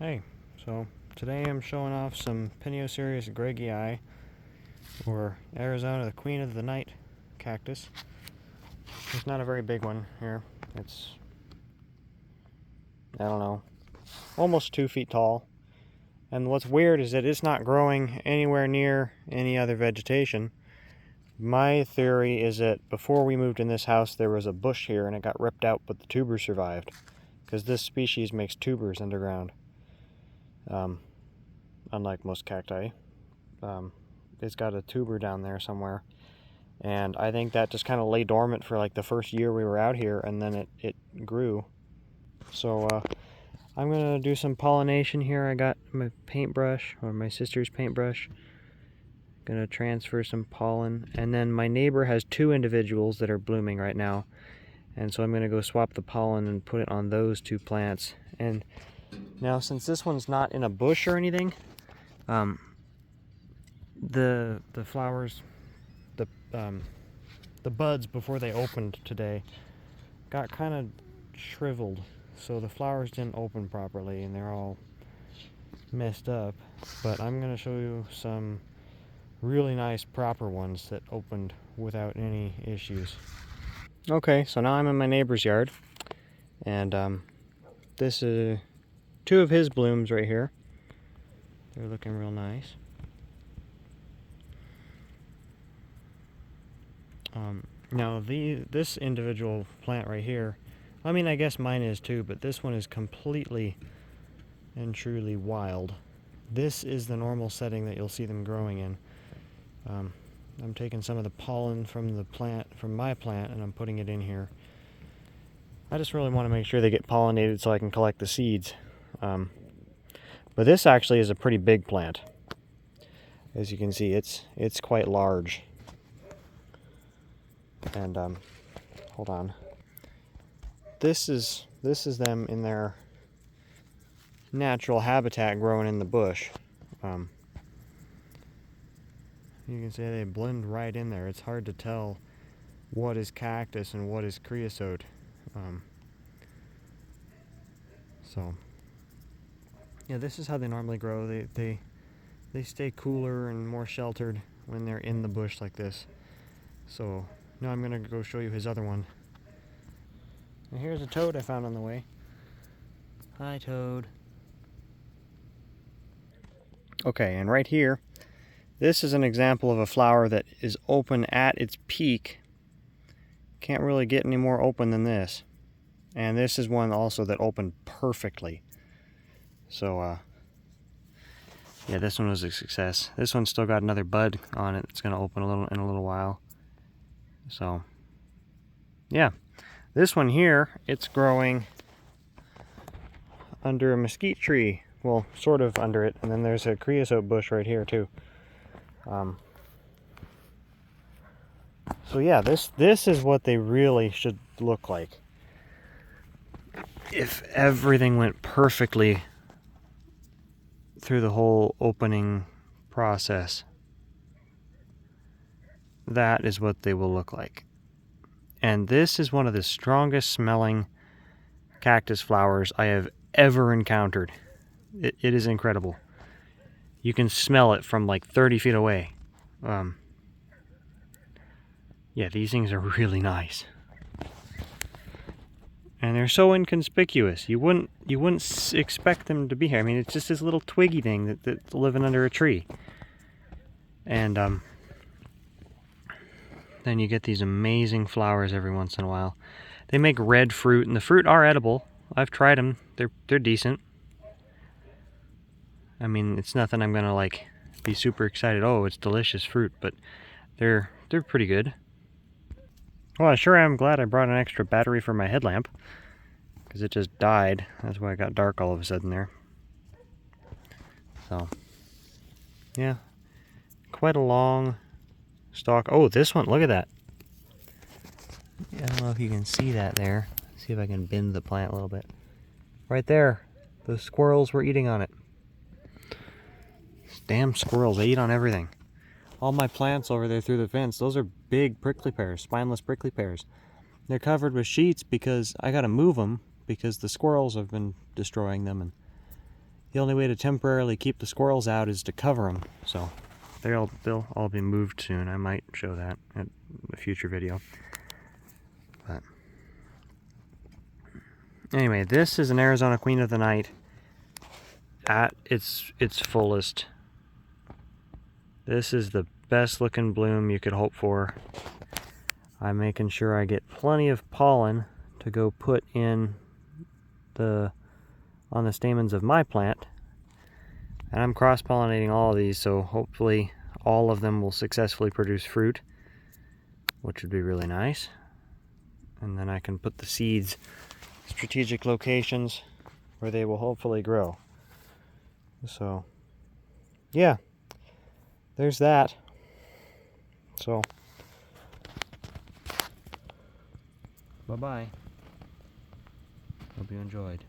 Hey, so today I'm showing off some Peniocereus greggii, or Arizona, the queen of the night cactus. It's not a very big one here. It's, I don't know, almost 2 feet tall. And what's weird is that it's not growing anywhere near any other vegetation. My theory is that before we moved in this house there was a bush here and it got ripped out, but the tubers survived, because this species makes tubers underground. Unlike most cacti, it's got a tuber down there somewhere, and I think that just kind of lay dormant for like the first year we were out here, and then it grew. So I'm gonna do some pollination here. I got my paintbrush, or my sister's paintbrush. Gonna transfer some pollen, and then my neighbor has 2 individuals that are blooming right now, and so I'm gonna go swap the pollen and put it on those 2 plants. And now, since this one's not in a bush or anything, the flowers, the buds before they opened today got kind of shriveled, so the flowers didn't open properly and they're all messed up. But I'm going to show you some really nice proper ones that opened without any issues. Okay, so now I'm in my neighbor's yard, and this is 2 of his blooms right here. They're looking real nice. Now this individual plant right here, I mean, I guess mine is too, but this one is completely and truly wild. This is the normal setting that you'll see them growing in. I'm taking some of the pollen from the plant, from my plant, and I'm putting it in here. I just really want to make sure they get pollinated so I can collect the seeds. But this actually is a pretty big plant. As you can see, it's quite large. And hold on. This is them in their natural habitat, growing in the bush. You can see they blend right in there. It's hard to tell what is cactus and what is creosote. So yeah, this is how they normally grow. They stay cooler and more sheltered when they're in the bush like this. So now I'm gonna go show you his other one. And here's a toad I found on the way. Hi, toad. Okay, and right here, this is an example of a flower that is open at its peak. Can't really get any more open than this. And this is one also that opened perfectly. So yeah, this one was a success. This one's still got another bud on it. It's gonna open in a little while. So yeah, this one here, it's growing under a mesquite tree. Well, sort of under it, and then there's a creosote bush right here too. So yeah, this is what they really should look like if everything went perfectly through the whole opening process. That is what they will look like. And this is one of the strongest smelling cactus flowers I have ever encountered. It is incredible. You can smell it from like 30 feet away. Yeah, these things are really nice. And they're so inconspicuous. You wouldn't expect them to be here. I mean, it's just this little twiggy thing that's living under a tree. And then you get these amazing flowers every once in a while. They make red fruit, and the fruit are edible. I've tried them. They're decent. I mean, it's nothing I'm gonna like be super excited, oh, it's delicious fruit, but they're pretty good. Well, I sure am glad I brought an extra battery for my headlamp, because it just died. That's why it got dark all of a sudden there. So yeah, quite a long stalk. Oh, this one, look at that. I don't know if you can see that there. Let's see if I can bend the plant a little bit. Right there, the squirrels were eating on it. Damn squirrels, they eat on everything. All my plants over there through the fence, those are big prickly pears, spineless prickly pears. They're covered with sheets because I gotta move them because the squirrels have been destroying them. And the only way to temporarily keep the squirrels out is to cover them. So they'll all be moved soon. I might show that in a future video. But anyway, this is an Arizona Queen of the Night at its fullest. This is the best looking bloom you could hope for. I'm making sure I get plenty of pollen to go put in on the stamens of my plant. And I'm cross-pollinating all of these, so hopefully all of them will successfully produce fruit, which would be really nice. And then I can put the seeds in strategic locations where they will hopefully grow. So, yeah, there's that. So, bye-bye. Hope you enjoyed.